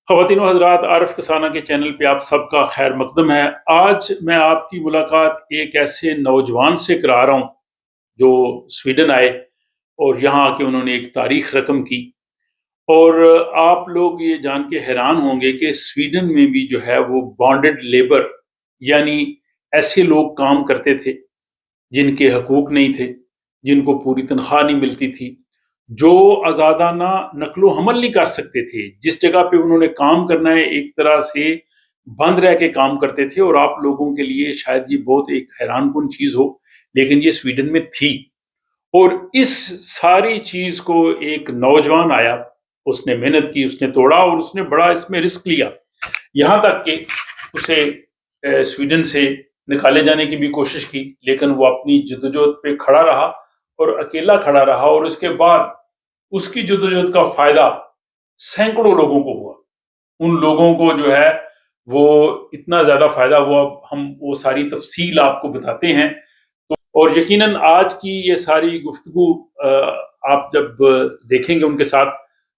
خواتین و حضرات، عارف کسانہ کے چینل پہ آپ سب کا خیر مقدم ہے۔ آج میں آپ کی ملاقات ایک ایسے نوجوان سے کرا رہا ہوں جو سویڈن آئے اور یہاں آ کے انہوں نے ایک تاریخ رقم کی، اور آپ لوگ یہ جان کے حیران ہوں گے کہ سویڈن میں بھی جو ہے وہ بانڈڈ لیبر، یعنی ایسے لوگ کام کرتے تھے جن کے حقوق نہیں تھے، جن کو پوری تنخواہ نہیں ملتی تھی، جو آزادانہ نقل و حمل نہیں کر سکتے تھے، جس جگہ پہ انہوں نے کام کرنا ہے ایک طرح سے بند رہ کے کام کرتے تھے۔ اور آپ لوگوں کے لیے شاید یہ بہت ایک حیران کن چیز ہو، لیکن یہ سویڈن میں تھی۔ اور اس ساری چیز کو ایک نوجوان آیا، اس نے محنت کی، اس نے توڑا، اور اس نے بڑا اس میں رسک لیا، یہاں تک کہ اسے سویڈن سے نکالے جانے کی بھی کوشش کی، لیکن وہ اپنی جدوجہد پہ کھڑا رہا اور اکیلا کھڑا رہا، اور اس کے بعد اس کی جدوجہد کا فائدہ سینکڑوں لوگوں کو ہوا۔ ان لوگوں کو جو ہے وہ اتنا زیادہ فائدہ ہوا، ہم وہ ساری تفصیل آپ کو بتاتے ہیں۔ اور یقیناً آج کی یہ ساری گفتگو آپ جب دیکھیں گے ان کے ساتھ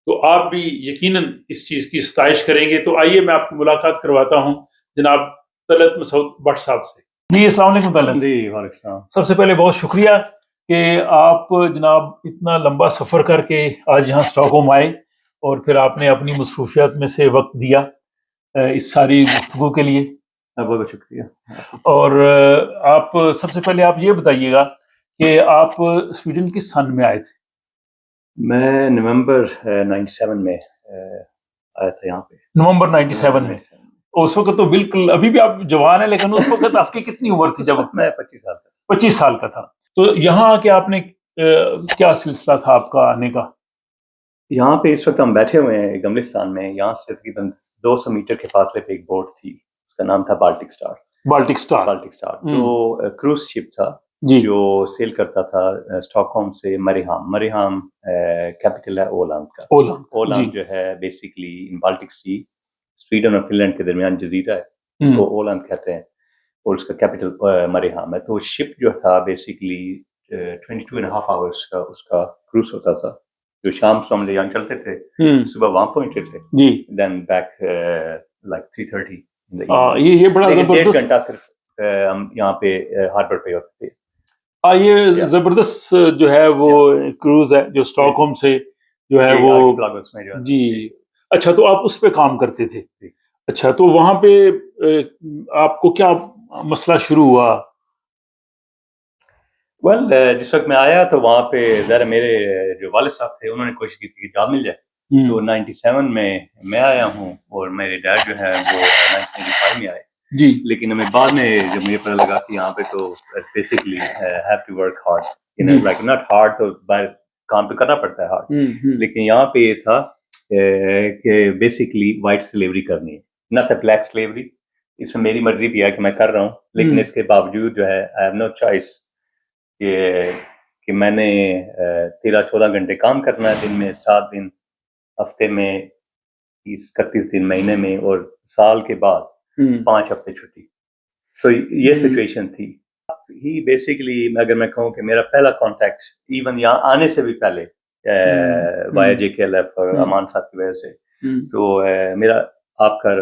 تو آپ بھی یقیناً اس چیز کی ستائش کریں گے۔ تو آئیے میں آپ کی ملاقات کرواتا ہوں جناب طلعت مسعود بٹ صاحب سے۔ جی السلام علیکم طلعت جی۔ وعلیکم السلام۔ سب سے پہلے بہت شکریہ کہ آپ جناب اتنا لمبا سفر کر کے آج یہاں اسٹاک ہوم آئے، اور پھر آپ نے اپنی مصروفیات میں سے وقت دیا اس ساری گفتگو کے لیے۔ بہت بہت شکریہ۔ اور آپ سب سے پہلے آپ یہ بتائیے گا کہ آپ سویڈن کس سن میں آئے تھے؟ میں نومبر 97 میں آیا تھا یہاں پہ۔ نومبر 97 میں؟ اس وقت تو بالکل ابھی بھی آپ جوان ہیں، لیکن اس وقت آپ کی کتنی عمر تھی جب؟ میں 25 سال کا۔ 25 سال کا تھا۔ تو یہاں آ کے آپ نے کیا سلسلہ تھا آپ کا آنے کا؟ یہاں پہ اس وقت ہم بیٹھے ہوئے ہیں گملستان میں، یہاں سے تقریباً 200 میٹر کے فاصلے پہ ایک بوٹ تھی، اس کا نام تھا بالٹک سٹار۔ بالٹک سٹار جو کروز شپ تھا جو سیل کرتا تھا اسٹاک ہوم سے مریہام۔ مریہام کیپٹل ہے اولینڈ کا۔ اولینڈ جو ہے بیسیکلی بالٹک سی، سویڈن اور فن لینڈ کے درمیان جزیرہ ہے، اس کو اولینڈ کہتے ہیں، اور اس کا کیپٹل مریہام ہے۔ تو شپ جو تھا بیسیکلی 22.5 آورس کا اس کا کروز ہوتا تھا، جو شام سے ہم لے یہاں چلتے تھے، صبح وہاں پہنچتے تھے، دین بیک لائک 3:30۔ یہ بڑا زبردست 1.5 گھنٹہ صرف ہم یہاں پہ ہاربر پہ ہوتے تھے۔ یہ زبردست جو ہے وہ کروز ہے جو اسٹاک ہوم سے جو ہے وہ جی۔ اچھا، تو آپ اس پہ کام کرتے تھے؟ اچھا، تو وہاں پہ آپ کو کیا مسئلہ شروع ہوا؟ جس وقت میں آیا تو وہاں پہ ذرا میرے جو والد صاحب تھے انہوں نے کوشش کی تھی کہ جاب مل جائے، تو 97 میں آیا ہوں، اور میرے ڈیڈ جو ہے وہ 1995 میں آئے جی۔ لیکن ہمیں بعد میں جب مجھے پتہ لگا کہ یہاں پہ تو basically have to work hard, like not hard, تو کام تو کرنا پڑتا ہے ہارڈ، لیکن یہاں پہ یہ تھا کہ بیسکلی وائٹ سلیوری کرنی ہے، نہ تو بلیک سلیوری۔ اس میں میری مرضی بھی ہے کہ میں کر رہا ہوں، لیکن اس کے باوجود جو ہے آئی ہیو نو چوائس کہ میں نے 13-14 گھنٹے کام کرنا ہے دن میں، 7 دن ہفتے میں، 31 دن مہینے میں، اور سال کے بعد 5 ہفتے چھٹی۔ تو یہ سچویشن تھی۔ ہی بیسکلی اگر میں کہوں کہ میرا پہلا کانٹیکٹ ایون یہاں آنے سے بھی پہلے وایا JKLF اور امان صاحب کی وجہ سے، تو میرا آپ کا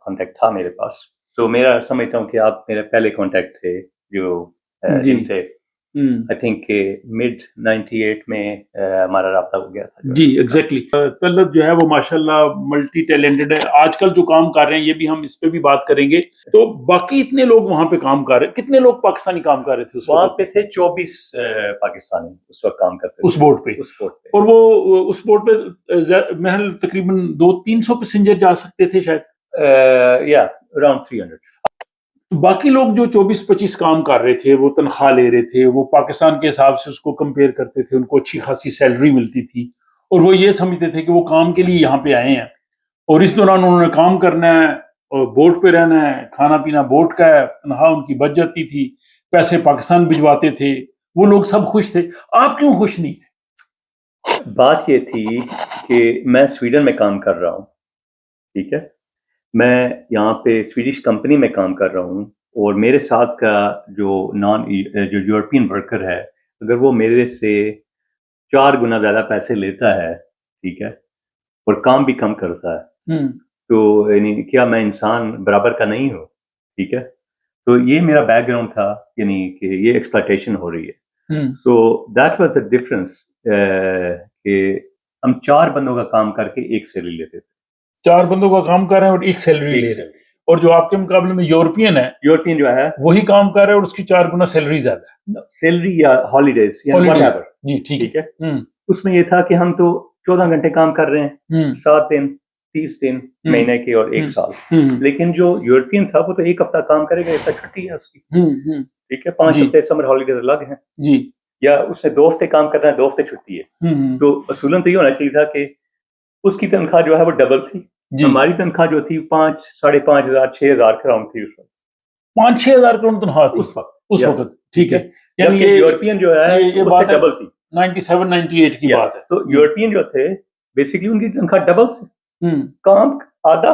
کانٹیکٹ تھا میرے پاس، تو میرا سمجھتا ہوں کہ آپ میرے پہلے کانٹیکٹ تھے جو تھے۔ I think mid 98 میں ہمارا رابطہ ہو گیا تھا۔ جی ایگزیکٹلی۔ طلعت جو ہے وہ ماشاءاللہ ملٹی ٹیلنٹڈ ہے، آج کل جو کام کر رہے ہیں یہ بھی ہم اس پہ بھی بات کریں گے۔ تو باقی اتنے لوگ وہاں پہ کام کر رہے، کتنے لوگ پاکستانی کام کر رہے تھے وہاں پہ؟ تھے 24 پاکستانی اس وقت کام کرتے اس بورڈ پہ۔ اور وہ اس بورڈ پہ محل تقریباً 200-300 پیسنجر جا سکتے تھے شاید، یا اراؤنڈ 300۔ باقی لوگ جو 24-25 کام کر رہے تھے وہ تنخواہ لے رہے تھے، وہ پاکستان کے حساب سے اس کو کمپیئر کرتے تھے، ان کو اچھی خاصی سیلری ملتی تھی، اور وہ یہ سمجھتے تھے کہ وہ کام کے لیے یہاں پہ آئے ہیں، اور اس دوران انہوں نے کام کرنا ہے اور بوٹ پہ رہنا ہے، کھانا پینا بوٹ کا ہے، تنخواہ ان کی بچ جاتی تھی، پیسے پاکستان بھجواتے تھے، وہ لوگ سب خوش تھے۔ آپ کیوں خوش نہیں تھے؟ بات یہ تھی کہ میں سویڈن میں کام کر رہا ہوں، ٹھیک ہے، میں یہاں پہ سویڈش کمپنی میں کام کر رہا ہوں، اور میرے ساتھ کا جو یورپین ورکر ہے، اگر وہ میرے سے 4 گنا زیادہ پیسے لیتا ہے، ٹھیک ہے، اور کام بھی کم کرتا ہے، تو یعنی کیا میں انسان برابر کا نہیں ہوں؟ ٹھیک ہے، تو یہ میرا بیک گراؤنڈ تھا، یعنی کہ یہ ایکسپلائٹیشن ہو رہی ہے. So that was a difference کہ ہم 4 بندوں کا کام کر کے ایک سیلری لیتے تھے. 4 بندوں کا کام کر رہے ہیں اور ایک سیلری لے رہے ہیں، اور جو آپ کے مقابلے میں یورپین جو ہے وہی کام کر رہا ہے اور اس کی 4 گنا سیلری زیادہ ہے. سیلری یا ہالیڈیز یا واٹ ایور. جی ٹھیک ہے. اس میں یہ تھا کہ ہم تو 14 گھنٹے کام کر رہے ہیں، 7 دن 30 دن مہینے کے اور 1 سال. لیکن جو یورپین تھا وہ تو 1 ہفتہ کام کرے گا، ایسا چھٹی ہے اس کی. ٹھیک ہے، 5 ہفتے سمر ہالیڈیز الگ ہیں جی، یا اس نے 2 ہفتے کام کرنا ہے، 2 ہفتے چھٹی ہے. تو اصولاً تو یہ ہونا چاہیے تھا کہ اس کی تنخواہ جو ہے وہ ڈبل تھی. ہماری تنخواہ جو تھی 5 ساڑھے 5 ہزار 6 ہزار کراؤنڈ تھی اس وقت. 5-6 ہزار کروڑ تنخواہ تھی اس وقت. ٹھیک ہے، یعنی یورپین جو ہے اس سے ڈبل تھی. 97-98 کی بات ہے. تو یورپین جو تھے بیسیکلی ان کی تنخواہ ڈبل سے، کام آدھا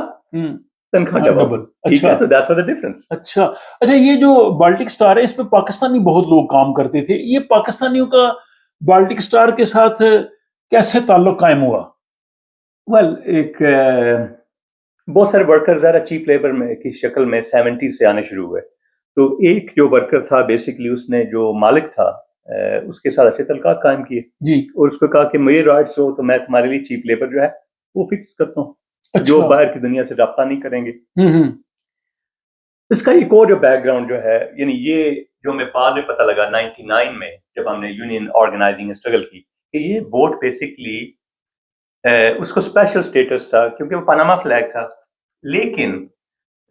تنخواہ ڈبل. اچھا، تو دیٹس واز دی ڈفرنس. اچھا، یہ جو بالٹک اسٹار ہے اس پہ پاکستانی بہت لوگ کام کرتے تھے، یہ پاکستانیوں کا بالٹک اسٹار کے ساتھ کیسے تعلق قائم ہوا؟ ویل ایک بہت سارے ورکر ذرا چیپ لیبر میں کی شکل میں 70s سے آنے شروع ہوئے. تو ایک جو ورکر تھا بیسیکلی اس نے جو مالک تھا اس کے ساتھ اچھے تعلقات قائم کیے جی، اور اس کو کہا کہ میرے رائٹس ہو تو میں تمہارے لیے چیپ لیبر جو ہے وہ فکس کرتا ہوں. جو باہر کی دنیا سے رابطہ نہیں کریں گے. اس کا ایک اور جو بیک گراؤنڈ جو ہے، یعنی یہ جو ہمیں بعد میں پتہ لگا 99 میں جب ہم نے یونین آرگنائزنگ اسٹرگل کی کہ یہ بوٹ بیسکلی اس کو اسپیشل اسٹیٹس تھا کیونکہ وہ پاناما فلیگ تھا، لیکن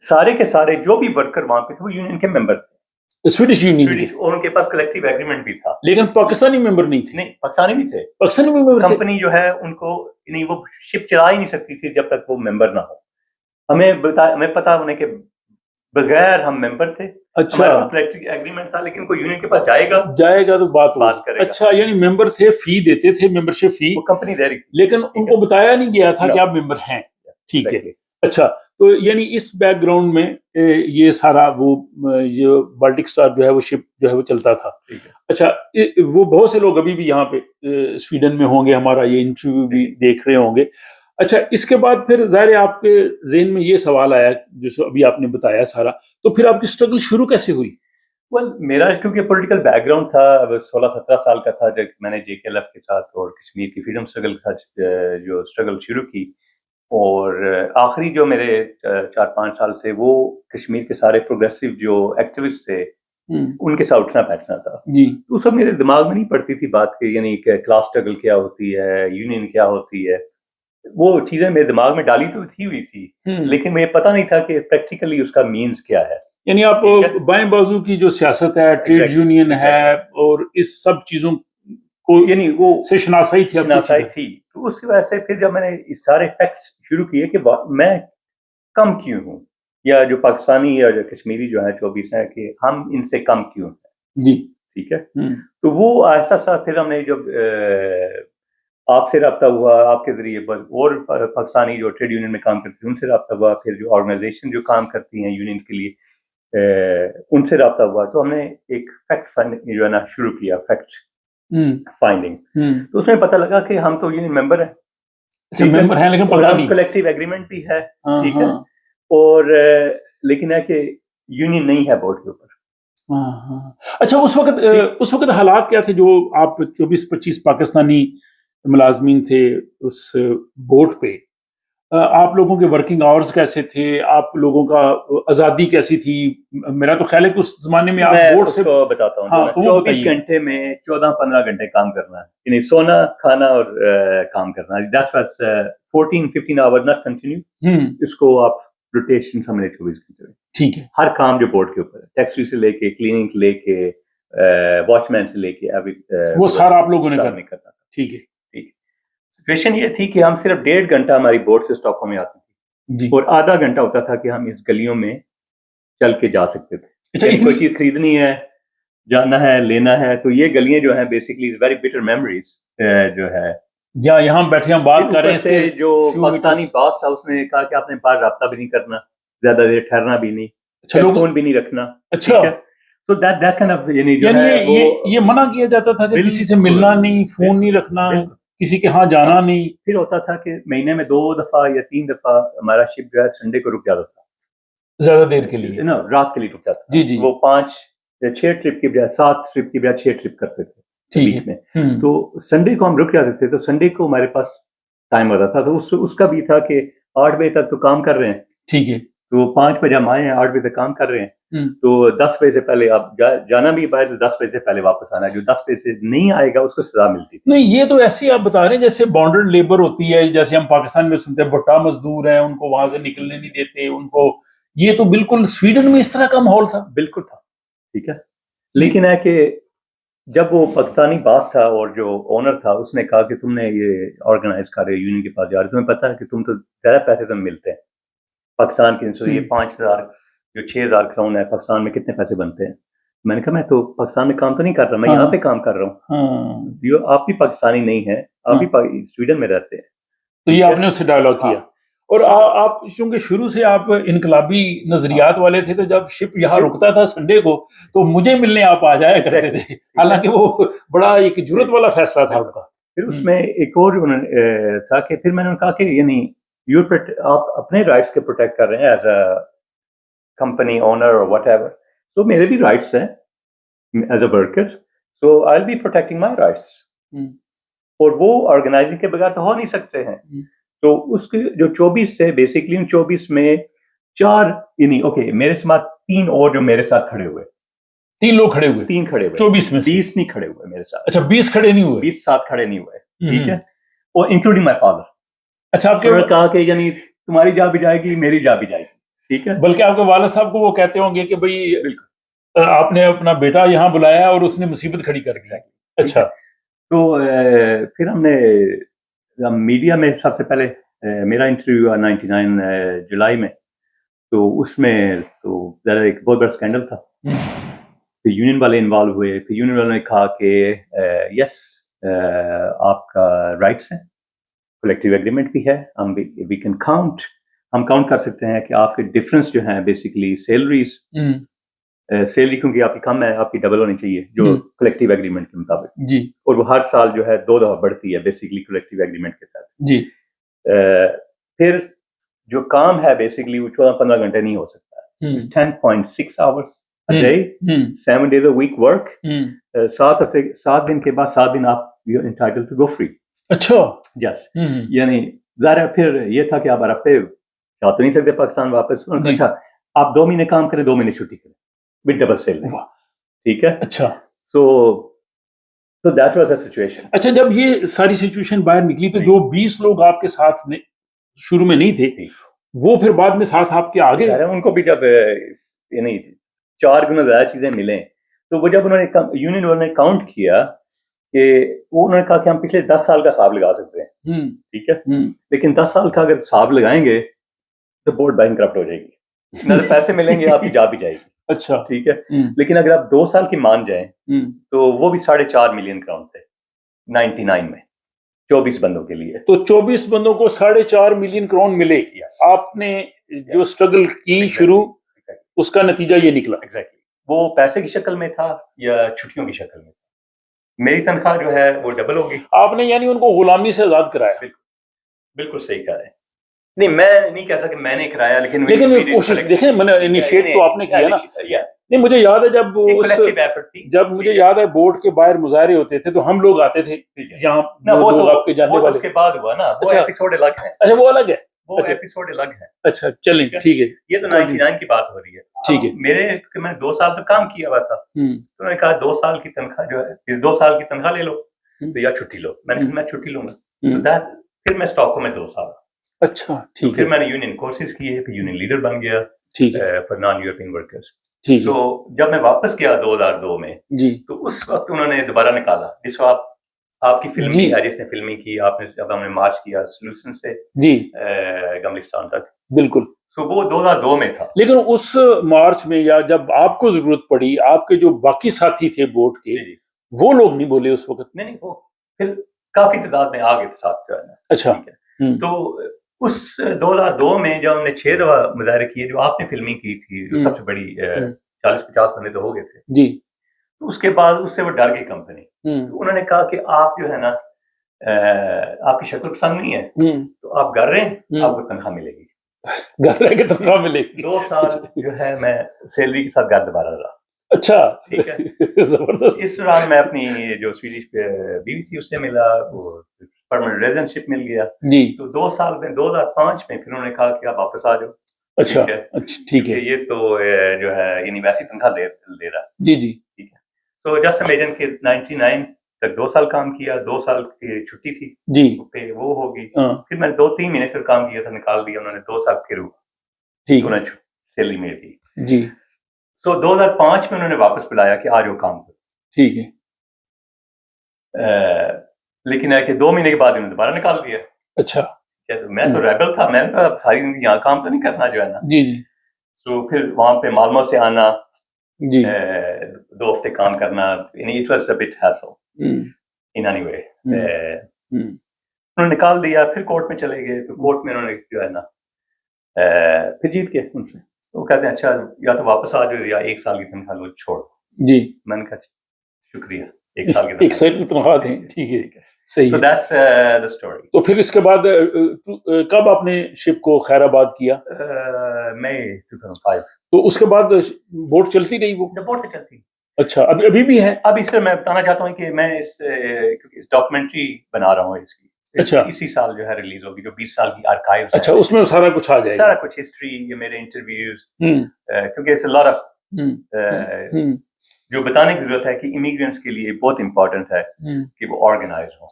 سارے کے سارے جو بھی ورکر وہاں پہ تھے وہ یونین کے ممبر تھے، سویڈش یونین کے، اور ان کے پاس کلیکٹیو ایگریمنٹ بھی تھا. لیکن پاکستانی ممبر نہیں تھے. نہیں، پاکستانی بھی تھے. پاکستانی ممبر کمپنی جو ہے ان کو نہیں، وہ شپ چلا ہی نہیں سکتی تھی جب تک وہ ممبر نہ ہو. ہمیں پتا ہونے کے بغیر ہم ممبر تھے. اچھا، کلیکٹیو ایگریمنٹ تھا، لیکن کوئی یونین کے پاس جائے گا تو بات کرے گا. اچھا، یعنی ممبر تھے، فی دیتے تھے، ممبرشپ فی، وہ کمپنی دے رہی تھی، لیکن ان کو بتایا نہیں گیا تھا کہ آپ ممبر ہیں. ٹھیک ہے. اچھا، تو یعنی اس بیک گراؤنڈ میں یہ سارا وہ جو بالٹک اسٹار جو ہے وہ شپ جو ہے وہ چلتا تھا. اچھا، وہ بہت سے لوگ ابھی بھی یہاں پہ سویڈن میں ہوں گے، ہمارا یہ انٹرویو بھی دیکھ رہے ہوں گے. اچھا، اس کے بعد پھر ظاہر ہے آپ کے ذہن میں یہ سوال آیا جو ابھی آپ نے بتایا سارا، تو پھر آپ کی اسٹرگل شروع کیسے ہوئی؟ ویل میرا کیونکہ پولیٹیکل بیک گراؤنڈ تھا، 16-17 سال کا تھا جب میں نے جے کے ایل ایف کے ساتھ اور کشمیر کی فریڈم اسٹرگل کے ساتھ جو اسٹرگل شروع کی، اور آخری جو میرے 4-5 سال تھے وہ کشمیر کے سارے پروگریسو جو ایکٹیوسٹ تھے ان کے ساتھ اٹھنا بیٹھنا تھا. تو سب میرے دماغ میں نہیں پڑتی تھی بات کہ یعنی کہ کلاس اسٹرگل کیا ہوتی ہے، یونین کیا ہوتی ہے. وہ چیزیں میرے دماغ میں ڈالی تو تھی ہوئی تھی، لیکن مجھے پتہ نہیں تھا کہ پریکٹیکلی اس کا مینز کیا ہے. یعنی آپ بائیں بازو کی جو سیاست ہے، ٹریڈ یونین ہے، اور اس سب چیزوں کو یعنی وہ سے شناسائی تھی. تو اس کی وجہ سے پھر جب میں نے اس سارے فیکٹس شروع کیے کہ میں کم کیوں ہوں، یا جو پاکستانی یا جو کشمیری جو ہیں 24 ہیں کہ ہم ان سے کم کیوں ہیں. جی ٹھیک ہے. تو وہ ایسا سا پھر ہم نے جب آپ سے رابطہ ہوا، آپ کے ذریعے اور پاکستانی جو ٹریڈ یونین میں کام کرتے ہیں ان سے رابطہ ہوا، پھر جو آرگنائزیشن جو کام کرتی ہیں یونین کے لیے ان سے رابطہ ہوا، تو ہم نے ایک فیکٹ فائنڈنگ جو ہے نا شروع کیا، فیکٹ فائنڈنگ. تو اس میں پتہ لگا کہ ہم تو یونین ممبر ہیں، لیکن پتہ نہیں، کلیکٹیو ایگریمنٹ بھی ہے، ٹھیک ہے، اور لیکن ہے کہ یونین نہیں ہے بورڈ کے اوپر. اچھا، اس وقت حالات کیا تھے جو آپ 24-25 پاکستانی ملازمین تھے اس بوٹ پہ؟ آپ لوگوں کے ورکنگ آورز کیسے تھے؟ آپ لوگوں کا آزادی کیسی تھی؟ میرا تو خیال ہے کہ اس زمانے میں آپ بوٹ سے بتاتا ہوں 24 گھنٹے میں 14-15 گھنٹے کام کرنا ہے، یعنی سونا کھانا اور کام کرنا. That was 14-15 hours not continue. اس کو آپ روٹیشن سمجھے 24 گھنٹے. ٹھیک ہے. ہر کام جو بورڈ کے اوپر ہے، ٹیکسی سے لے کے کلیننگ لے کے واچ مین سے لے کے وہ سارا آپ لوگوں نے کرنا. ٹھیک ہے. سچویشن یہ تھی کہ ہم صرف 1.5 گھنٹہ ہماری بورڈ سے اسٹاک ہوم میں آتی تھی، اور آدھا گھنٹہ ہوتا تھا کہ ہم اس گلیوں میں چل کے جا سکتے تھے. کوئی چیز خریدنی ہے، جانا ہے، لینا ہے، تو یہ گلیاں جو ہیں بیسیکلی ویری بٹر میموریز جو ہے. جہاں یہاں بیٹھے ہم بات کر رہے ہیں، جو پاکستانی باس تھا اس نے کہا کہ آپ نے باہر رابطہ بھی نہیں کرنا، زیادہ دیر ٹھہرنا بھی نہیں، ٹیلی فون بھی نہیں رکھنا. اچھا، so that kind of یعنی یہ منع کیا جاتا تھا کہ کسی سے ملنا نہیں، فون نہیں رکھنا. کسی کے ہاں جانا نہیں. پھر ہوتا تھا کہ مہینے میں 2 دفعہ یا 3 دفعہ ہمارا شپ جو ہے سنڈے کو رک جاتا تھا زیادہ دیر کے لیے, نا, رات کے لیے رک جاتا تھا. جی وہ 5 یا 6 ٹرپ کی بجائے 7 ٹرپ کی بجائے 6 ٹرپ کرتے تھے ویک میں. تو سنڈے کو ہم رک جاتے تھے, تو سنڈے کو ہمارے پاس ٹائم ہوتا تھا, تو اس کا بھی تھا کہ 8 بجے تک تو کام کر رہے ہیں, ٹھیک ہے, تو 5 بجے ہم آئے ہیں, 8 بجے تک کام کر رہے ہیں, تو 10 بجے سے پہلے آپ جانا بھی باہر, تو 10 بجے سے پہلے واپس آنا ہے. جو 10 بجے سے نہیں آئے گا اس کو سزا ملتی تھی. نہیں, یہ تو ایسے آپ بتا رہے ہیں جیسے بانڈرڈ لیبر ہوتی ہے, جیسے ہم پاکستان میں سنتے ہیں بٹا مزدور ہیں, ان کو وہاں سے نکلنے نہیں دیتے ان کو. یہ تو بالکل سویڈن میں اس طرح کا ماحول تھا. بالکل تھا, ٹھیک ہے. لیکن ہے کہ جب وہ پاکستانی باس تھا اور جو اونر تھا, اس نے کہا کہ تم نے یہ آرگنائز کر رہے یونین کے پاس جا رہے, تمہیں پتا ہے کہ تم تو زیادہ پیسے تمہیں ملتے ہیں پاکستان کے, یہ 5,000 جو 6,000 کراؤن ہے پاکستان میں کتنے پیسے بنتے ہیں. میں نے کہا میں تو پاکستان میں کام تو نہیں کر رہا, میں یہاں پہ کام کر رہا ہوں, آپ بھی پاکستانی نہیں ہیں, آپ بھی سویڈن میں رہتے ہیں. تو یہ آپ نے اس سے ڈائلاگ کیا. اور آپ چونکہ شروع سے آپ انقلابی نظریات والے تھے, تو جب شپ یہاں رکتا تھا سنڈے کو تو مجھے ملنے آپ آ جایا کرتے تھے, حالانکہ وہ بڑا ایک جرت والا فیصلہ تھا آپ کا. پھر اس میں ایک اور تھا کہ پھر میں نے کہا کہ یعنی آپ اپنے رائٹس کے پروٹیکٹ کر رہے ہیں ایز اے کمپنی اونر اور واٹ ایور, تو میرے بھی رائٹس ہیں as a worker, so I will be protecting my rights. اور وہ آرگنائزنگ کے بغیر تو ہو نہیں سکتے ہیں. تو اس کے جو 24 تھے بیسکلی, ان 24 میں 4 یعنی اوکے میرے ساتھ 3 اور جو میرے ساتھ کھڑے ہوئے, 3 لوگ کھڑے ہوئے, 3 کھڑے ہوئے 24 میں 20 نہیں کھڑے ہوئے میرے ساتھ. اچھا 20 کھڑے نہیں ہوئے, 20 ساتھ کھڑے نہیں ہوئے, ٹھیک ہے, اور انکلوڈنگ مائی فادر. اچھا, آپ کے کہا کہ یعنی تمہاری جا بھی جائے گی, میری جا بھی جائے گی, ٹھیک ہے. بلکہ آپ کے والد صاحب کو وہ کہتے ہوں گے کہ بھائی آپ نے اپنا بیٹا یہاں بلایا اور اس نے مصیبت کھڑی کر کے. اچھا, تو پھر ہم نے میڈیا میں سب سے پہلے میرا انٹرویو ہوا 99 جولائی میں, تو اس میں تو ذرا ایک بہت بڑا اسکینڈل تھا. پھر یونین والے انوالو ہوئے, پھر یونین والوں نے کہا کہ یس آپ کا رائٹس ہیں, کلیکٹیو ایگریمنٹ بھی ہے, وی کین کاؤنٹ, ہم کاؤنٹ کر سکتے ہیں کہ آپ کے ڈفرینس جو ہیں بیسکلی سیلریز, سیلری کیونکہ آپ کی کم ہے, آپ کی ڈبل ہونی چاہیے جو کلیکٹیو ایگریمنٹ کے مطابق, جی, اور وہ ہر سال جو ہے 2 دفعہ بڑھتی ہے بیسکلی کلیکٹیو ایگریمنٹ کے تحت. جی, پھر جو کام ہے بیسکلی وہ 14-15 گھنٹے نہیں ہو سکتا, 10.6 hours a day, 7 days a week work, 7 دن کے بعد 7 دن آپ you're entitled to go free. اچھا, یس, یعنی ذرا پھر یہ تھا کہ آپ ہر ہفتے جا تو نہیں سکتے پاکستان واپس, اچھا آپ 2 مہینے کام کریں 2 مہینے چھٹی کریں with double salary, ٹھیک ہے. اچھا, so that was a situation. اچھا, جب یہ ساری سچویشن باہر نکلی تو جو 20 لوگ آپ کے ساتھ شروع میں نہیں تھے وہ پھر بعد میں ساتھ آپ کے آگے, ان کو بھی جب یعنی 4 گنا زیادہ چیزیں ملیں, تو وہ جب انہوں نے یونین والوں نے کاؤنٹ کیا کہ وہ انہوں نے کہا کہ ہم پچھلے 10 سال کا حساب لگا سکتے ہیں, ٹھیک ہے, لیکن 10 سال کا اگر حساب لگائیں گے تو بورڈ بینکرپٹ ہو جائے گی, نہ تو پیسے ملیں گے, آپ کی جا بھی جائے گی. اچھا, ٹھیک ہے, لیکن اگر آپ 2 سال کی مان جائیں تو وہ بھی 4.5 ملین کراؤن تھے 99 میں 24 بندوں کے لیے. تو 24 بندوں کو 4.5 ملین کراؤن ملے. آپ نے جو اسٹرگل کی شروع, اس کا نتیجہ یہ نکلا. ایگزیکٹلی, وہ پیسے کی شکل میں تھا یا چھٹیوں کی شکل میں. میری تنخواہ جو ہے وہ ڈبل ہوگی. آپ نے یعنی ان کو غلامی سے آزاد کرایا. بالکل صحیح کہہ رہے ہیں. نہیں, میں نہیں کہتا کہ میں نے کرایا, لیکن کوشش دیکھیں, میں نے انیشیٹ تو آپ نے کیا نا. نہیں, مجھے یاد ہے جب مجھے یاد ہے بورڈ کے باہر مظاہرے ہوتے تھے تو ہم لوگ آتے تھے یہاں, وہ آپ کے جاننے والے. اس کے بعد ہوا نا, وہ ایپیسوڈ الگ ہے. اچھا, وہ الگ ہے, وہ ایپیسوڈ الگ ہے. اچھا, چلیں ٹھیک ہے, یہ تو 99 کی بات ہو رہی ہے. ٹھیک ہے, میں نے 2 سال تک کام کیا ہوا تھا, تو انہوں نے کہا 2 سال کی تنخواہ جو ہے 2 سال کی تنخواہ لے لو تو یا چھٹی لو. میں نے کہا میں چھٹی لوں گا. پھر میں اسٹاک میں 2 سال. اچھا, ٹھیک ہے. پھر میں نے یونین کورسز کیے, پھر یونین لیڈر بن گیا فار نان یورپین ورکرز. سو جب میں واپس گیا 2002 میں, تو اس وقت انہوں نے دوبارہ نکالا, جس وقت آپ کی فلم کی ہے, جس نے فلمنگ کی, آپ نے جب ہم نے مارچ کیا سولوشن سے گملستان تک. بالکل. سو وہ 2002 میں تھا. لیکن اس مارچ میں یا جب آپ کو ضرورت پڑی, آپ کے جو باقی ساتھی تھے بورڈ کے, وہ لوگ نہیں بولے اس وقت. نہیں, وہ پھر کافی تعداد میں آ گئے تھے ساتھ جو ہے نا. اچھا, تو اس 2002 میں جب ہم نے 6 دفعہ مظاہرے کیے, جو آپ نے فلمنگ کی تھی, جو سب سے بڑی 40-50 بندے تو ہو گئے تھے. جی. اس کے بعد اس سے وہ ڈر گئی کمپنی. انہوں نے کہا کہ آپ جو ہے نا آپ کی شکل پسند نہیں ہے تو آپ گھر رہیں، آپ کو تنخواہ ملے گی، گھر رہ کے تنخواہ ملے گی. 2 سال جو ہے میں سیلری کے ساتھ گھر دوبارہ رہا. اچھا ٹھیک ہے. زبردست. اس دوران میں اپنی جو سویڈش بیوی تھی اس سے ملا، وہ پرماننٹ ریزیڈنشپ مل گیا. جی. تو 2 سال میں 2005 میں پھر انہوں نے کہا کہ آپ واپس آ جاؤ. اچھا ٹھیک ہے. یہ تو جو ہے یعنی ویسی تنخواہ دے رہا. جی جی ٹھیک ہے. تو جسٹ امیجن کہ 99 تک 2 سال کام کیا، 2 سال کی چھٹی تھی جی پہ وہ ہوگی. پھر میں 2-3 مہینے سے کام کیا تھا، نکال دیا انہوں نے. 2 سال پھر ٹھیک انہوں نے سیلری ملی تھی. جی. تو 2005 میں انہوں نے واپس بلایا کہ آ جاؤ کام کرو. ٹھیک ہے. لیکن ہے کہ 2 مہینے کے بعد انہوں نے دوبارہ نکال دیا. اچھا. میں تو ریبل تھا، میں نے کہا ساری زندگی یہاں کام تو نہیں کرنا جو ہے نا. جی جی. تو پھر وہاں پہ مالمو سے آنا، جی 2 ہفتے کام کرنا، it was a but hassle in any way. انہوں نے نکال دیا. پھر کورٹ میں چلے گئے تو کورٹ میں انہوں نے جو ہے نا پھر جیت گئے ان سے. وہ کہتے ہیں اچھا یا تو واپس آ جاؤ یا 1 سال کی تنخواہ لو چھوڑ. جی. میں نے کہا شکریہ، 1 سال کی تنخواہ دیں. ٹھیک ہے صحیح. So that's the story. تو پھر اس کے بعد کب آپ نے شپ کو خیر آباد کیا؟ مئی 2005. تو اس کے بعد بوٹ چلتی رہی؟ وہ بوٹ تو چلتی. اچھا ابھی بھی ہے؟ اب اس سے میں بتانا چاہتا ہوں کہ میں اس ڈاکومنٹری بنا رہا ہوں اس کی. اچھا. اسی سال جو ہے ریلیز ہوگی، جو 20 سال کی آرکائیو. اچھا اس میں سارا کچھ آ جائے گا، سارا کچھ ہسٹری، یہ میرے انٹرویوز، کیونکہ اٹس اے لاٹ آف جو بتانے کی ضرورت ہے کہ امیگرینٹس کے لیے بہت امپورٹنٹ ہے کہ وہ آرگنائز ہوں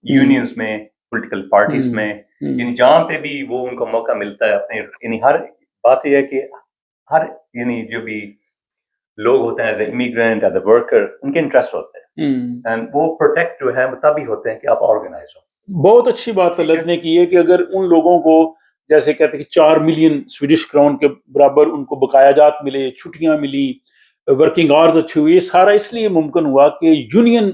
یونینز میں، پولیٹیکل پارٹیز میں، یعنی جہاں پہ بھی وہ ان کو موقع ملتا ہے اپنے. یعنی ہر بات یہ ہے کہ ہر یعنی جو بھی لوگ ہوتے ہیں as a immigrant, as a worker, ان کے انٹرسٹ ہوتے ہیں اینڈ وہ پروٹیکٹ جو ہے تبھی ہوتے ہیں کہ آپ آرگنائز ہوں. بہت اچھی بات طلعت نے کی ہے کہ اگر ان لوگوں کو جیسے کہتے ہیں کہ 4 ملین سویڈش کرون کے برابر ان کو بقایا جات ملے، چھٹیاں ملی، ورکنگ آورز اچھے ہوئے، یہ سارا اس لیے ممکن ہوا کہ یونین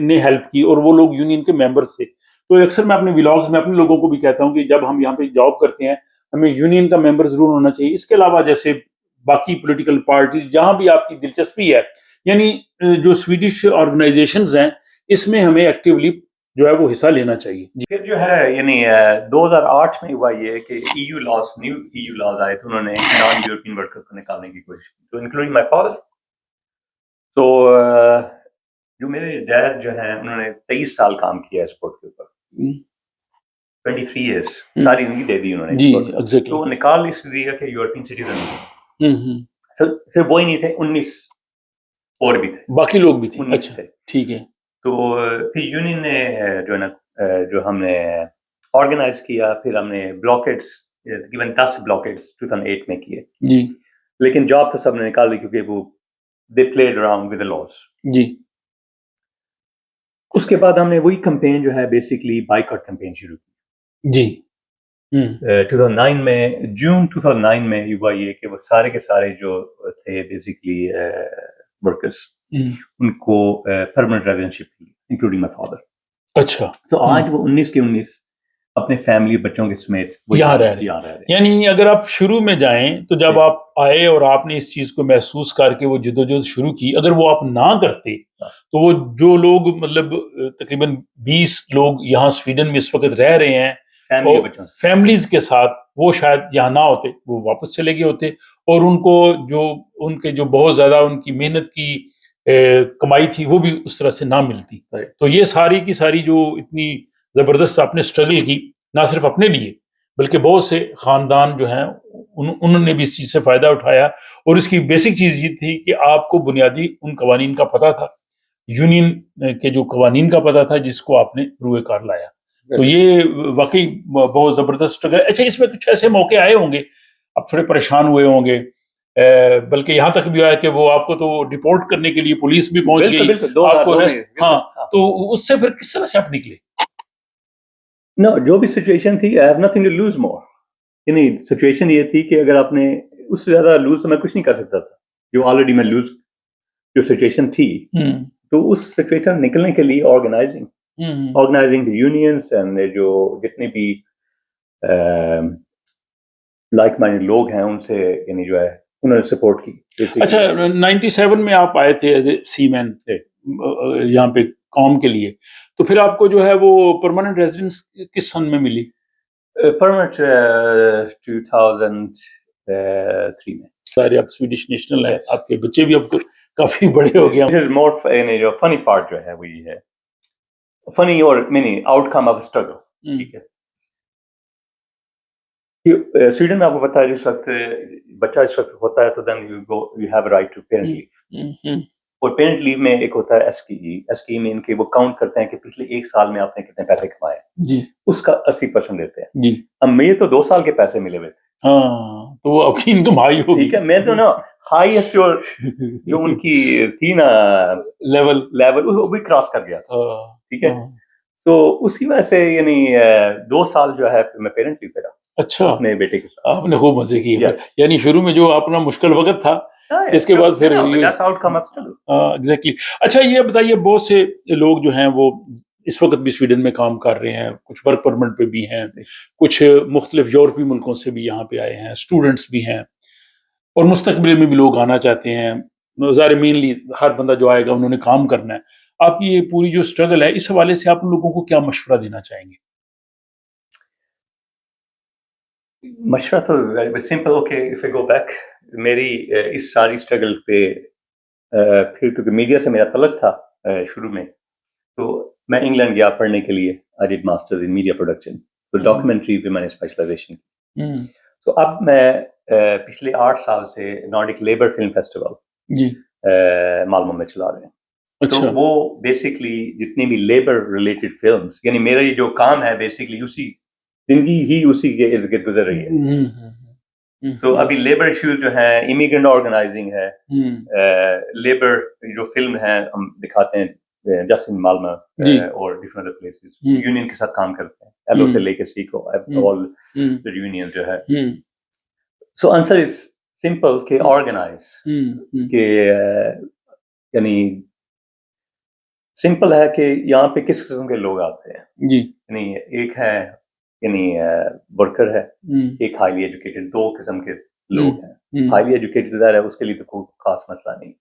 نے ہیلپ کی اور وہ لوگ یونین کے ممبرز تھے. تو اکثر میں اپنے ولاگز میں اپنے لوگوں کو بھی کہتا ہوں کہ جب ہم یہاں پہ جاب کرتے ہیں ہمیں یونین کا ممبر ضرور ہونا چاہیے. اس کے علاوہ جیسے باقی پولیٹیکل پارٹیز جہاں بھی آپ کی دلچسپی ہے، یعنی جو سویڈش آرگنائزیشنز ہیں اس میں ہمیں ایکٹیولی جو ہے وہ حصہ لینا چاہیے. پھر جو ہے یعنی 2008 میں ہوا یہ کہ نیو ای یو لاز آئے تو انہوں نے نان یورپین ورکرز کو نکالنے کی کوشش کی، تو انکلوڈنگ مائی فادر. تو جو میرے ڈیڈ جو ہیں انہوں نے 23 سال کام کیا اسپورٹ کے اوپر، 23 ایئرس، ساری زندگی دے دی انہوں نے. جی تو وہ نکال اس لیے کہ یورپین سٹیزن صرف وہی نہیں تھے، 19 اور بھی تھے، باقی لوگ بھی تھے. 19 تھے. ٹھیک ہے. تو پھر یونین نے جو ہے نا جو ہم نے آرگنائز کیا، پھر ہم نے بلاکیٹس تقریباً 10 بلاکیٹس 2008 میں کیے. جی. لیکن جاب تو سب نے نکال دی کیونکہ وہ they played around with the laws. جی. اس کے بعد ہم نے وہی کمپین جو ہے بیسکلی بائیکاٹ کمپین شروع کی. جی. 2009 میں جون 2009 میں ہوا یہ کہ وہ سارے کے سارے جو تھے بیسکلی ورکرس ان کو پرماننٹ ریزیڈنشپ کی، انکلوڈنگ مائی فادر. اچھا. تو آج وہ 19 کے 19 اپنے فیملی بچوں کے سمیت یہاں رہ رہے ہیں. یعنی اگر آپ شروع میں جائیں تو جب آپ آئے اور آپ نے اس چیز کو محسوس کر کے وہ جدوجہد شروع کی، اگر وہ آپ نہ کرتے تو وہ جو لوگ مطلب تقریباً 20 لوگ یہاں سویڈن میں اس وقت رہ رہے ہیں فیملیز کے ساتھ، وہ شاید یہاں نہ ہوتے، وہ واپس چلے گئے ہوتے اور ان کو جو ان کے جو بہت زیادہ ان کی محنت کی کمائی تھی وہ بھی اس طرح سے نہ ملتی. تو یہ ساری کی ساری جو اتنی زبردست آپ نے اسٹرگل کی، نہ صرف اپنے لیے بلکہ بہت سے خاندان جو ہیں انہوں نے بھی اس چیز سے فائدہ اٹھایا. اور اس کی بیسک چیز یہ تھی کہ آپ کو بنیادی ان قوانین کا پتہ تھا، یونین کے جو قوانین کا پتہ تھا جس کو آپ نے روئے کار لایا. تو یہ واقعی بہت زبردست اسٹرگل. اچھا اس میں کچھ ایسے موقع آئے ہوں گے آپ تھوڑے پریشان ہوئے ہوں گے، بلکہ یہاں تک بھی آیا کہ وہ آپ کو تو ڈیپورٹ کرنے کے لیے پولیس بھی پہنچ گئی آپ کو. ہاں تو اس سے پھر کس طرح سے آپ نکلے؟ نو جو بھی سچویشن تھی I have nothing to lose more. یعنی سچویشن یہ تھی کہ اگر آپ نے اس سے زیادہ لوز تو میں کچھ نہیں کر سکتا تھا، جو آلریڈی میں لوز جو سچویشن تھی. تو اس سچویشن نکلنے کے لیے آرگنائزنگ یونینس اینڈ جو جتنے بھی لائک مائنڈ لوگ ہیں ان سے یعنی جو ہے انہوں نے سپورٹ کی. اچھا 97 میں آپ آئے تھے ایز اے سی مین یہاں پہ قوم کے لیے، تو پھر آپ کو جو ہے وہ پرماننٹ ریزیڈنس کس سن میں ملی؟ پرماننٹ 2003 میں. سارے آپ سویڈش نیشنل ہیں, آپ کے بچے بھی اب کافی بڑے ہو گئے. This is more جو funny part جو ہے وہی ہے, funny اور many outcome of struggle. ٹھیک ہے, سویڈن میں آپ کو پتا ہے جس وقت بچہ اس وقت ہوتا ہے تو then you have a right to parent leave. اور پیرنٹ لیو میں ایک ہوتا ہے ایس کی میں ان کے وہ کاؤنٹ کرتے ہیں کہ پچھلے 1 سال میں آپ نے کتنے پیسے کمائے جی, اس کا 80% دیتے ہیں. جی اب مجھے تو 2 سال کے پیسے ملے ہوئے تھے. ہاں, تو وہ آپ کی انکم ہائی ہوگی. ٹھیک ہے, میں تو نا ہائیسٹ جو ان کی تھی نا لیول وہ بھی کراس کر گیا تھا. ٹھیک ہے, تو اس کی وجہ سے یعنی 2 سال جو ہے میں پیرنٹ لیو پہ رہا. اچھا, اپنے بیٹے کے ساتھ آپ نے خوب مزے کیے. یعنی شروع میں جو اپنا مشکل وقت تھا, اس کے بعد پھر ایگزیکٹلی. اچھا یہ بتائیے, بہت سے لوگ جو ہیں وہ اس وقت بھی سویڈن میں کام کر رہے ہیں, کچھ ورک پرمٹ پہ بھی ہیں, کچھ مختلف یورپی ملکوں سے بھی یہاں پہ آئے ہیں, اسٹوڈنٹس بھی ہیں, اور مستقبل میں بھی لوگ آنا چاہتے ہیں. ظاہر مینلی ہر بندہ جو آئے گا انہوں نے کام کرنا ہے. آپ کی یہ پوری جو اسٹرگل ہے, اس حوالے سے آپ لوگوں کو کیا مشورہ دینا چاہیں گے؟ مشورہ تو very simple. Okay, if I go back میری اس ساری اسٹرگل پہ پھر کیونکہ میڈیا سے میرا تعلق تھا شروع میں, تو میں انگلینڈ گیا پڑھنے کے لیے. I did masters in media production, تو ڈاکومنٹری پہ میں نے اسپیشلائزیشن کی. تو اب میں پچھلے 8 سال سے نارڈک لیبر فلم فیسٹیول جی مالمو میں چلا رہے ہیں. تو وہ بیسکلی جتنی بھی لیبر ریلیٹڈ فلمس, یعنی میرا یہ جو کام ہے بیسکلی اسی زندگی ہی اسی کے ارد گرد گزر رہی ہے. سو ابھی لیبر ایشوز جو ہیں, امیگرینٹ آرگنائزنگ ہے, لیبر جو فلم ہے ہم دکھاتے ہیں جسٹ ان مالمو اور ڈفرنٹ ادر پلیسز, یونین کے ساتھ کام کرتے ہیں, ایل او سے لے کے سی کو آل یونین جو ہے. سو آنسر از سمپل کہ آرگنائز, کہ یعنی سمپل ہے کہ یہاں پہ کس قسم کے لوگ آتے ہیں. جی, یعنی ایک ہے یعنی ورکر ہے, ایک ہائیلی ایجوکیٹڈ, 2 قسم کے لوگ ہیں. ہائیلی ایجوکیٹڈ ظاہر ہے اس کے لیے تو کوئی خاص مسئلہ نہیں.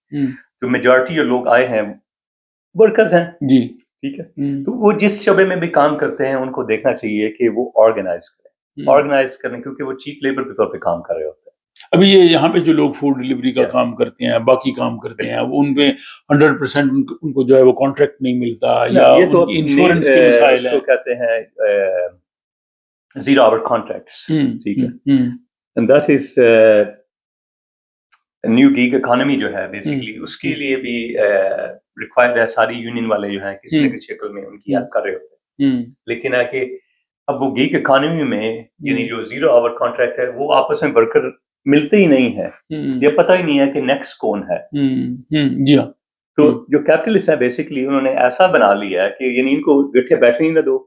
جو میجورٹی جو لوگ آئے ہیں ورکرز ہیں. جی ٹھیک ہے, تو وہ جس شعبے میں بھی کام کرتے ہیں ان کو دیکھنا چاہیے کہ وہ آرگنائز کریں. آرگنائز کریں کیونکہ وہ چیپ لیبر کے طور پہ کام کر رہے ہوتے ہیں. ابھی یہ یہاں پہ جو لوگ فوڈ ڈلیوری کا کام کرتے ہیں, باقی کام کرتے ہیں, ان پہ 100% ان کو جو ہے وہ کانٹریکٹ نہیں ملتا, یا انشورنس کے مسائل ہیں, کہتے ہیں 0 hour contracts. ٹھیک ہے, and that is new gig economy جو ہے بیسکلی اس کے لیے بھی ریکوائرڈ ہے. ساری یونین والے جو ہیں کسی نہ کسی شکل میں ان کی ہیلپ کر رہے ہوتے ہیں. لیکن ہے کہ اب وہ گیگ اکانومی میں یعنی جو 0 hour contract ہے وہ آپس میں ورکر ملتے ہی نہیں ہے, یہ پتہ ہی نہیں ہے کہ نیکسٹ کون ہے. جی ہاں, تو جو کیپٹلسٹ ہے بیسکلی انہوں نے ایسا بنا لیا ہے کہ یعنی ان کو گٹھے بیٹھنے ہی نہ دو,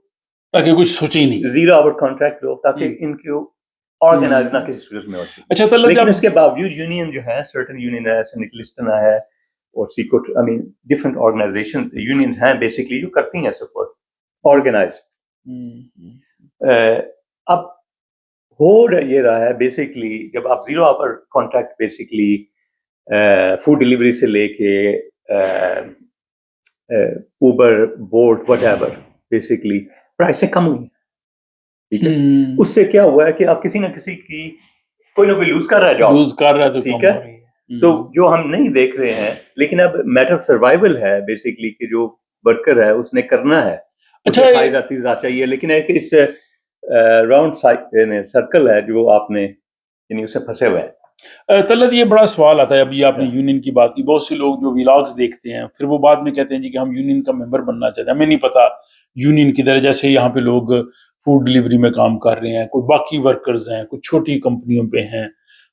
تاکہ کچھ سوچے ہی نہیں. 0 hour contract دو تاکہ ان کو آرگنائز نہ کسی صورت میں ہوتی. اچھا, لیکن اس کے باوجود یونین جو ہے, سرٹن یونین ہے, سنیکلسٹنا ہے اور سیکوٹ, آئی مین ڈفرنٹ آرگنائزیشن یونینز ہیں بیسکلی جو کرتی ہیں سپورٹ آرگنائز. اب ہو یہ رہا ہے بیسکلی جب آپ 0 hour contract basically food delivery سے لے کے Uber, Bolt, whatever, basically پرائسیں کم ہوئی ہیں. ٹھیک ہے, اس سے کیا ہوا ہے کہ آپ کسی نہ کسی کی کوئی نہ کوئی لوز کر رہا ہے, جاب لوز کر رہا ہے. ٹھیک ہے, تو جو ہم نہیں دیکھ رہے ہیں, لیکن اب میٹر آف سروائیول ہے بیسکلی کہ جو ورکر ہے اس نے کرنا ہے. اچھا چاہیے, لیکن ایک اس راؤنڈ سرکل ہے جو آپ نے یعنی اسے پھنسے ہوئے ہیں. طلعت, یہ بڑا سوال آتا ہے, ابھی آپ نے یونین کی بات کی, بہت سے لوگ جو ویلاگز دیکھتے ہیں پھر وہ بعد میں کہتے ہیں جی کہ ہم یونین کا ممبر بننا چاہتے ہیں, ہمیں نہیں پتا یونین کی طرح. جیسے یہاں پہ لوگ فوڈ ڈلیوری میں کام کر رہے ہیں, کوئی باقی ورکرز ہیں, کوئی چھوٹی کمپنیوں پہ ہیں,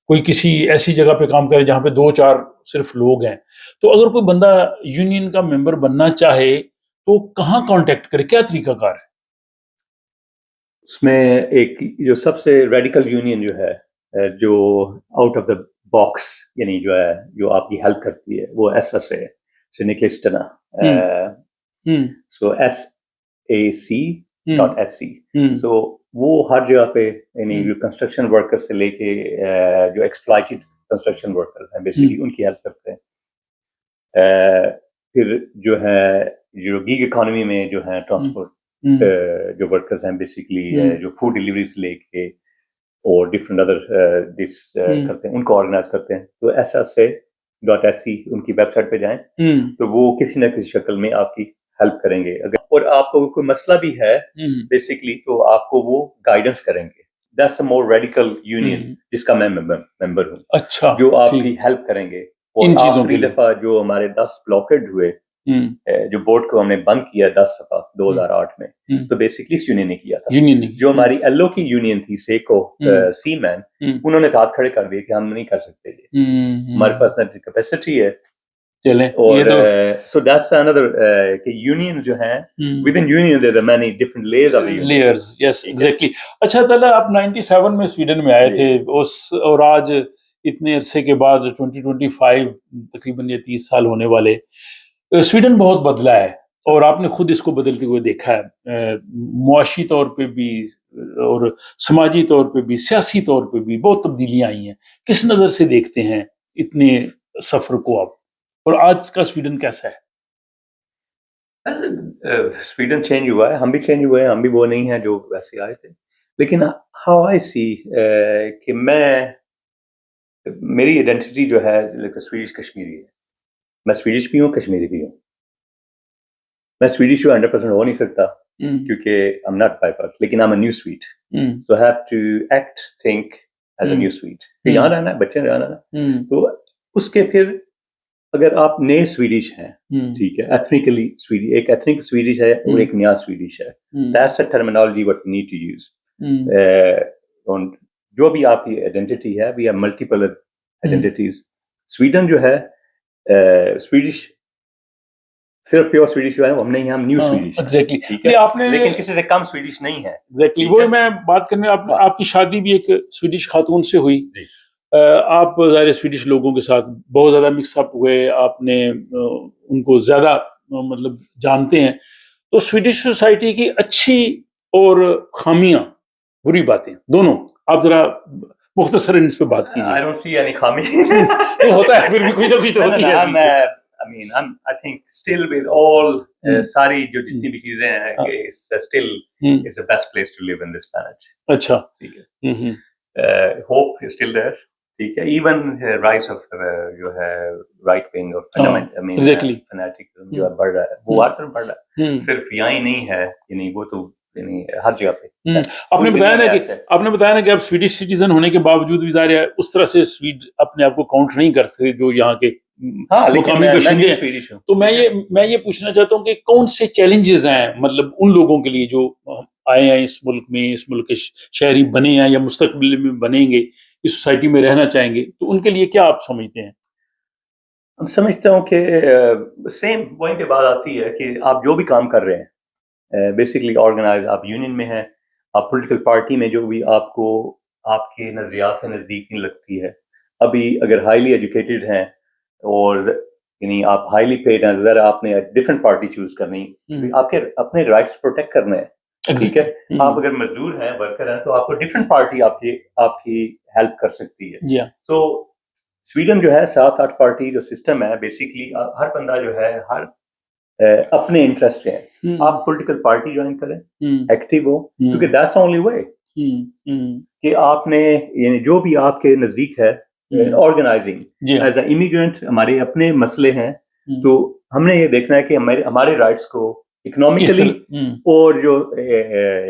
کوئی کسی ایسی جگہ پہ کام کرے جہاں پہ 2-4 صرف لوگ ہیں. تو اگر کوئی بندہ یونین کا ممبر بننا چاہے تو کہاں کانٹیکٹ کرے, کیا طریقہ کار ہے؟ اس میں ایک جو سب سے ریڈیکل یونین جو ہے, جو آؤٹ آف دا باکس یعنی جو ہے جو آپ کی ہیلپ کرتی ہے, وہ ایس ایس ہے, سنیکلسٹنا, سو SAC.SC. سو وہ ہر جگہ پہ یعنی جو کنسٹرکشن ورکر سے لے کے جو ایکسپلائٹڈ کنسٹرکشن ورکر ہیں بیسکلی ان کی ہیلپ کرتے ہیں. پھر جو ہے جو گیگ اکانومی میں جو ہیں ٹرانسپورٹ جو ورکرز ہیں بیسیکلی جو فوڈ ڈیلیوری سے لے کے اور ڈفرینٹ ادر ڈش کرتے ہیں ان کو آرگنائز کرتے ہیں. تو SSA.SC ان کی ویب سائٹ پہ جائیں تو وہ کسی نہ کسی شکل میں آپ کی ہیلپ کریں گے. اور آپ کو کوئی مسئلہ بھی ہے بیسیکلی تو آپ کو وہ گائیڈنس کریں گے. That's a more radical union جس کا میں ممبر ہوں. اچھا, جو آپ کی ہیلپ کریں گے. اور آخری دفعہ جو ہمارے 10 بلاکڈ ہوئے جو بورڈ کو ہم نے بند کیا 10 دفعہ 2008 میں, تو بیسکلی اس یونین نے کیا تھا. جو ہماری ایلو کی یونین تھی سیکو سی مین, انہوں نے ہاتھ کھڑے کر دیے کہ ہم نہیں کر سکتے, یہ ہمارے پاس نہ کیپیسٹی ہے. اور سو دیٹس another کہ یونین جو ہیں with in union there are many different layers. Yes, exactly. اچھا تعالیٰ آپ 97 میں سویڈن میں آئے تھے اور آج اتنے عرصے کے بعد 2025 تقریباً یہ 30 سال ہونے والے, سویڈن بہت بدلا ہے اور آپ نے خود اس کو بدلتے ہوئے دیکھا ہے. معاشی طور پہ بھی اور سماجی طور پہ بھی سیاسی طور پہ بھی بہت تبدیلیاں آئی ہیں. کس نظر سے دیکھتے ہیں اتنے سفر کو آپ, اور آج کا سویڈن کیسا ہے؟ سویڈن چینج ہوا ہے, ہم بھی چینج ہوئے ہیں, ہم بھی وہ نہیں ہیں جو ویسے آئے تھے. لیکن ہاؤ آئی سی کہ میری آئیڈینٹی جو ہے سویڈش کشمیری ہے. میں سویڈش بھی ہوں, کشمیری بھی ہوں. میں سویڈش 100% ہو نہیں سکتا کیونکہ I'm not by birth, لیکن I'm a new Swede. So I have to act, think as a new Swede. یہاں رہنا ہے, بچے یہاں رہنا ہے. تو اس کے پھر اگر آپ نئے سویڈش ہیں, ٹھیک ہے, ایتھنیکلی سویڈش, ایک ایتھنک سویڈش ہے اور ایک نیا سویڈش ہے. That's the terminology what we need to use. جو بھی آپ کی آئیڈینٹی ہے, we have multiple identities. Sweden جو ہے سویڈش صرف پیور سویڈش جو ہے ہم نہیں, ہم نیو سویڈش. ایگزیکٹلی, آپ نے لیکن کسی سے کم سویڈش نہیں ہے. ایگزیکٹلی وہی میں بات کرنے, آپ کی شادی بھی ایک سویڈش خاتون سے ہوئی. آپ ظاہر سویڈش لوگوں کے ساتھ بہت زیادہ مکس اپ ہوئے, آپ نے ان کو زیادہ مطلب جانتے ہیں. تو سویڈش سوسائٹی کی اچھی اور خامیاں, بری باتیں دونوں آپ ذرا مختصر اس پہ بات کیجیے. I don't see any خامی. ہوتا ہے پھر بھی کچھ نہ کچھ تو ہوتی ہے. I mean, I think still with all ساری جو جتنی بھی چیزیں ہیں کہ still is the best place to live in this planet. اچھا, ٹھیک ہے. Hope is still there. ٹھیک ہے. Even rise of جو ہے right wing اور fanaticism جو بڑھ رہا ہے وہ ہر طرف بڑھ رہا ہے. صرف یہاں ہی نہیں ہے, یعنی وہ تو یعنی ہر جگہ پہ. آپ نے بتایا نا کہ آپ سویڈش سٹیزن ہونے کے باوجود بھی ظاہر ہے اس طرح سے سویڈ اپنے آپ کو کاؤنٹ نہیں کرتے جو یہاں کے مقامی باشندے ہیں. تو میں یہ پوچھنا چاہتا ہوں کہ کون سے چیلنجز ہیں مطلب ان لوگوں کے لیے جو آئے ہیں اس ملک میں, اس ملک کے شہری بنے ہیں یا مستقبل میں بنیں گے, اس سوسائٹی میں رہنا چاہیں گے, تو ان کے لیے کیا آپ سمجھتے ہیں؟ ہم سمجھتا ہوں کہ سیم پوائنٹ پہ بات آتی ہے کہ آپ جو بھی کام کر رہے ہیں بیسکلی آرگنائز, آپ یونین میں ہیں, آپ پولیٹیکل پارٹی میں جو بھی آپ کو آپ کے نظریات سے نزدیک نہیں لگتی ہے, ابھی اگر ہائیلی ایجوکیٹڈ ہیں اور یعنی آپ ہائیلی پیڈ ہیں, ذرا آپ نے ڈفرینٹ پارٹی چوز کرنی, آپ کے اپنے رائٹس پروٹیکٹ کرنے ہیں. ٹھیک ہے. آپ اگر مزدور ہیں, ورکر ہیں, تو آپ کو ڈفرینٹ پارٹی آپ کی ہیلپ کر سکتی ہے. سو سویڈن جو ہے 7-8 پارٹی جو سسٹم ہے بیسکلی ہر بندہ جو ہے ہر اپنے انٹرسٹ ہیں. آپ پولیٹیکل پارٹی جوائن کریں, ایکٹیو ہو, کیونکہ دیٹس اونلی وے کہ آپ نے یعنی جو بھی آپ کے نزدیک ہے آرگنائزنگ ایز اے امیگرینٹ, ہمارے اپنے مسئلے ہیں, تو ہم نے یہ دیکھنا ہے کہ ہمارے رائٹس کو اکنامکلی اور جو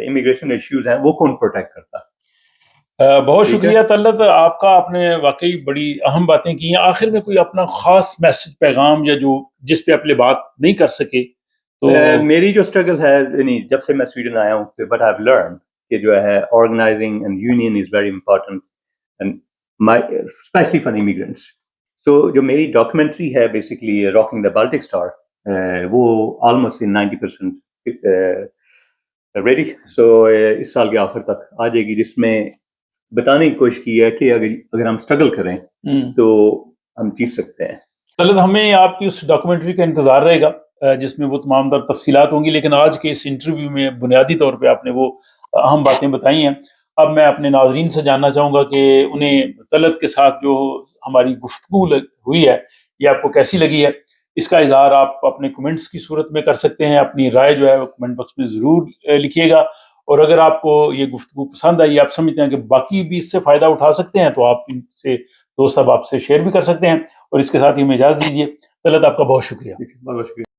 امیگریشن ایشوز ہیں وہ کون پروٹیکٹ کرتا ہے. بہت شکریہ طلعت, آپ کا, آپ نے واقعی بڑی اہم باتیں کی ہیں. آخر میں کوئی اپنا خاص میسج, پیغام یا جو جس پہ اپنے بات نہیں کر سکے تو؟ میری جو اسٹرگل ہے یعنی جب سے میں سویڈن آیا ہوں, بٹ آئی ہیو لرن کہ جو ہے organising and union is very important and especially for immigrants. So جو میری ڈاکومنٹری ہے basically rocking the Baltic star, وہ آلموسٹ 90% ریڈی. سو اس سال کے آخر تک آ جائے گی, جس میں بتانے کی کوشش کی ہے کہ اگر ہم اسٹرگل کریں تو ہم جیت سکتے ہیں. طلعت, ہمیں آپ کی اس ڈاکومنٹری کا انتظار رہے گا جس میں وہ تمام تر تفصیلات ہوں گی, لیکن آج کے اس انٹرویو میں بنیادی طور پہ آپ نے وہ اہم باتیں بتائی ہیں. اب میں اپنے ناظرین سے جاننا چاہوں گا کہ انہیں طلعت کے ساتھ جو ہماری گفتگو ہوئی ہے یہ آپ کو کیسی لگی ہے. اس کا اظہار آپ اپنے کمنٹس کی صورت میں کر سکتے ہیں. اپنی رائے جو ہے وہ کمنٹ باکس میں ضرور لکھیے گا. اور اگر آپ کو یہ گفتگو پسند آئی, آپ سمجھتے ہیں کہ باقی بھی اس سے فائدہ اٹھا سکتے ہیں, تو آپ ان سے دوست صاحب آپ سے شیئر بھی کر سکتے ہیں. اور اس کے ساتھ ہی ہمیں اجازت دیجیے. طلعت, آپ کا بہت شکریہ. بہت شکریہ.